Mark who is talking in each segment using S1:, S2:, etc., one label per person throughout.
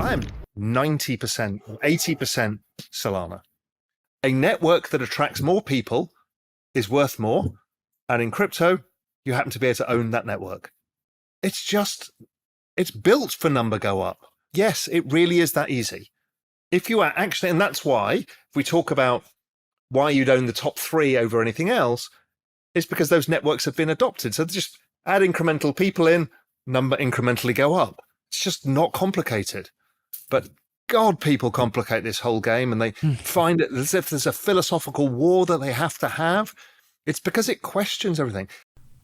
S1: I'm 90%, 80% Solana. A network that attracts more people is worth more. And in crypto, you happen to be able to own that network. It's built for number go up. Yes, it really is that easy. If you are actually, and that's why, if we talk about why you'd own the top 3 over anything else, it's because those networks have been adopted. So just add incremental people in, number incrementally go up. It's just not complicated. But God, people complicate this whole game, and they find it as if there's a philosophical war that they have to have. It's because it questions everything.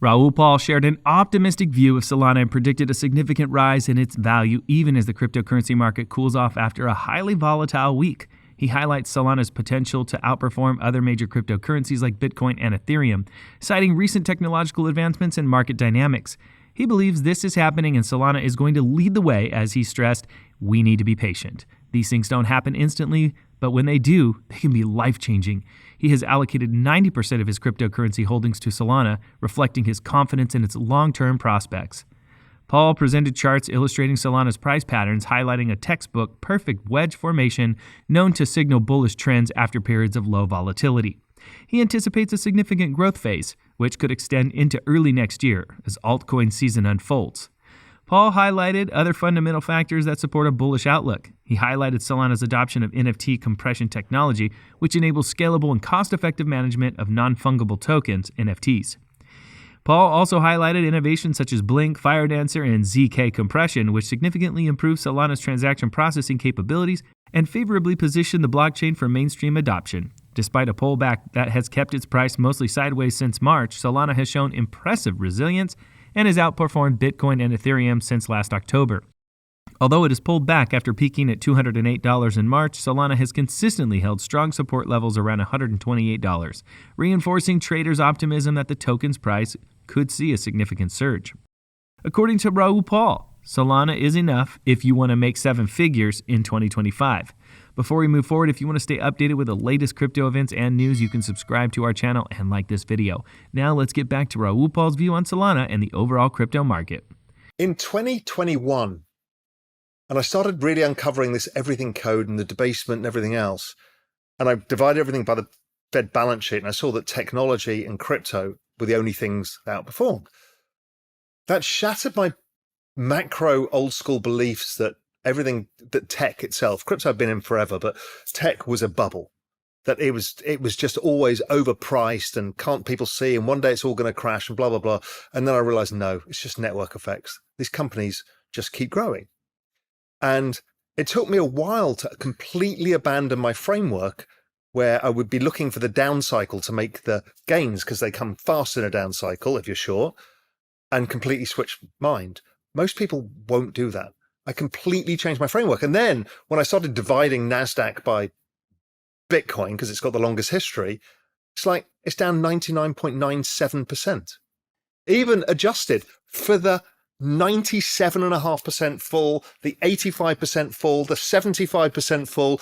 S2: Raoul Pal shared an optimistic view of Solana and predicted a significant rise in its value even as the cryptocurrency market cools off after a highly volatile week. He highlights Solana's potential to outperform other major cryptocurrencies like Bitcoin and Ethereum, citing recent technological advancements and market dynamics. He believes this is happening and Solana is going to lead the way. As he stressed, we need to be patient. These things don't happen instantly, but when they do, they can be life-changing. He has allocated 90% of his cryptocurrency holdings to Solana, reflecting his confidence in its long-term prospects. Paul presented charts illustrating Solana's price patterns, highlighting a textbook perfect wedge formation known to signal bullish trends after periods of low volatility. He anticipates a significant growth phase, which could extend into early next year as altcoin season unfolds. Paul highlighted other fundamental factors that support a bullish outlook. He highlighted Solana's adoption of NFT compression technology, which enables scalable and cost-effective management of non-fungible tokens, NFTs. Paul also highlighted innovations such as Blink, Firedancer, and ZK compression, which significantly improve Solana's transaction processing capabilities and favorably position the blockchain for mainstream adoption. Despite a pullback that has kept its price mostly sideways since March, Solana has shown impressive resilience and has outperformed Bitcoin and Ethereum since last October. Although it has pulled back after peaking at $208 in March, Solana has consistently held strong support levels around $128, reinforcing traders' optimism that the token's price could see a significant surge. According to Raoul Pal, Solana is enough if you want to make 7 figures in 2025. Before we move forward, if you want to stay updated with the latest crypto events and news, you can subscribe to our channel and like this video. Now let's get back to Raoul Pal's view on Solana and the overall crypto market.
S1: In 2021, and I started really uncovering this everything code and the debasement and everything else, and I divided everything by the Fed balance sheet, and I saw that technology and crypto were the only things that outperformed. That shattered my macro old school beliefs that everything, that tech itself, crypto I've been in forever, but tech was a bubble, that it was just always overpriced and can't people see, and one day it's all going to crash and blah, blah, blah. And then I realized, no, it's just network effects. These companies just keep growing. And it took me a while to completely abandon my framework where I would be looking for the down cycle to make the gains because they come fast in a down cycle if you're short, and completely switch mind. Most people won't do that. I completely changed my framework. And then when I started dividing NASDAQ by Bitcoin, because it's got the longest history, it's like it's down 99.97%. Even adjusted for the 97.5% fall, the 85% fall, the 75% fall,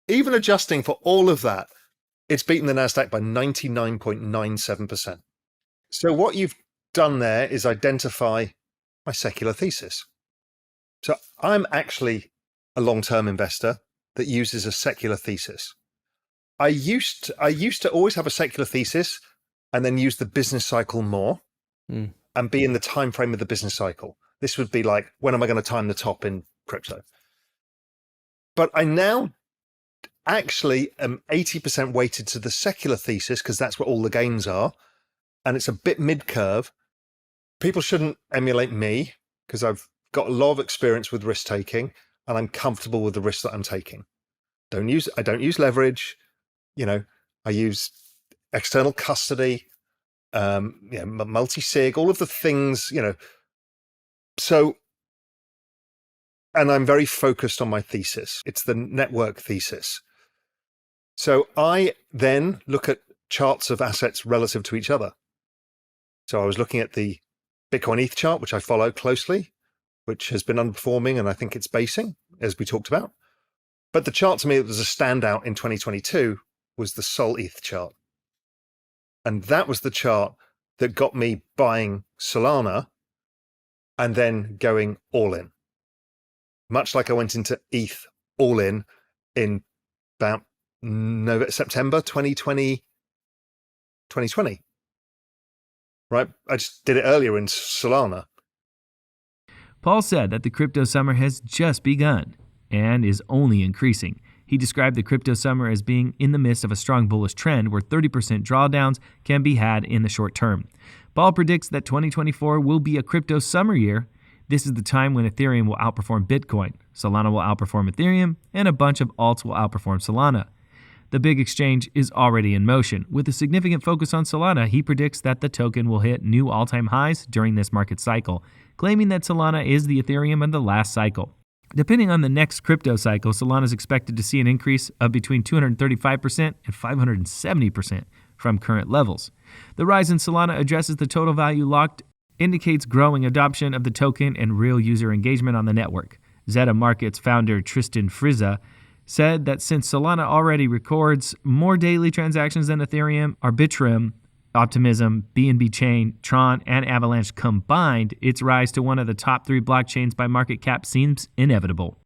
S1: even adjusting for all of that, it's beaten the NASDAQ by 99.97%. So what you've done there is identify my secular thesis. So I'm actually a long-term investor that uses a secular thesis. I used to always have a secular thesis and then use the business cycle more and be in the time frame of the business cycle. This would be like, when am I going to time the top in crypto? But I now actually am 80% weighted to the secular thesis because that's where all the gains are. And it's a bit mid-curve. People shouldn't emulate me because I've got a lot of experience with risk taking and I'm comfortable with the risk that I'm taking. I don't use leverage. I use external custody, multi-sig, all of the things, so, and I'm very focused on my thesis. It's the network thesis. So I then look at charts of assets relative to each other. So I was looking at the Bitcoin ETH chart, which I follow closely, which has been underperforming, and I think it's basing, as we talked about. But the chart to me that was a standout in 2022 was the Sol ETH chart. And that was the chart that got me buying Solana and then going all in. much like I went into ETH all in about September 2020, right? I just did it earlier in Solana.
S2: Paul said that the crypto summer has just begun and is only increasing. He described the crypto summer as being in the midst of a strong bullish trend where 30% drawdowns can be had in the short term. Paul predicts that 2024 will be a crypto summer year. This is the time when Ethereum will outperform Bitcoin, Solana will outperform Ethereum, and a bunch of alts will outperform Solana. The big exchange is already in motion. With a significant focus on Solana, he predicts that the token will hit new all-time highs during this market cycle, claiming that Solana is the Ethereum of the last cycle. Depending on the next crypto cycle, Solana is expected to see an increase of between 235% and 570% from current levels. The rise in Solana addresses the total value locked, indicates growing adoption of the token and real user engagement on the network. Zeta Markets founder Tristan Friza said that since Solana already records more daily transactions than Ethereum, Arbitrum, Optimism, BNB Chain, Tron, and Avalanche combined, its rise to one of the top 3 blockchains by market cap seems inevitable.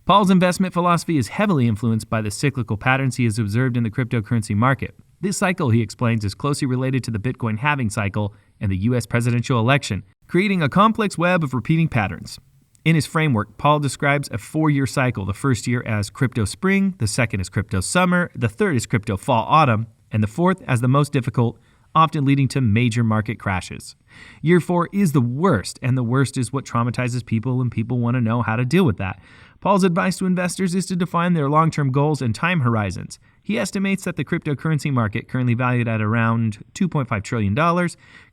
S2: Paul's investment philosophy is heavily influenced by the cyclical patterns he has observed in the cryptocurrency market. This cycle, he explains, is closely related to the Bitcoin halving cycle and the U.S. presidential election, creating a complex web of repeating patterns. In his framework, Paul describes a 4-year cycle, the first year as crypto spring, the second is crypto summer, the third is crypto fall autumn, and the fourth as the most difficult, often leading to major market crashes. Year 4 is the worst, and the worst is what traumatizes people, and people want to know how to deal with that. Paul's advice to investors is to define their long-term goals and time horizons. He estimates that the cryptocurrency market, currently valued at around $2.5 trillion,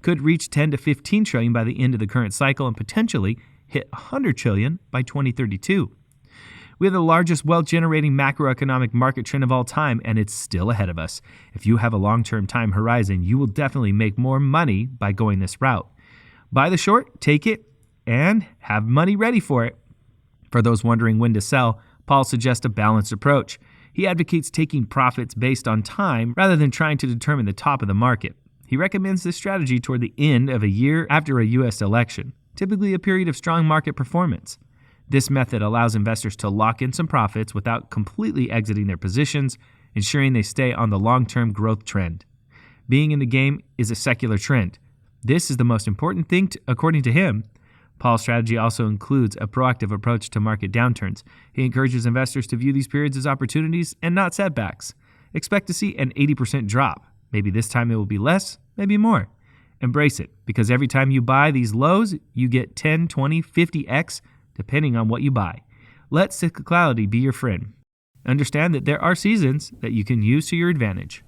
S2: could reach $10 to $15 trillion by the end of the current cycle and potentially hit $100 trillion by 2032. We have the largest wealth-generating macroeconomic market trend of all time, and it's still ahead of us. If you have a long-term time horizon, you will definitely make more money by going this route. Buy the short, take it, and have money ready for it. For those wondering when to sell, Paul suggests a balanced approach. He advocates taking profits based on time rather than trying to determine the top of the market. He recommends this strategy toward the end of a year after a U.S. election, typically a period of strong market performance. This method allows investors to lock in some profits without completely exiting their positions, ensuring they stay on the long-term growth trend. Being in the game is a secular trend. This is the most important thing, according to him. Paul's strategy also includes a proactive approach to market downturns. He encourages investors to view these periods as opportunities and not setbacks. Expect to see an 80% drop. Maybe this time it will be less, maybe more. Embrace it, because every time you buy these lows, you get 10, 20, 50x, depending on what you buy. Let cyclicality be your friend. Understand that there are seasons that you can use to your advantage.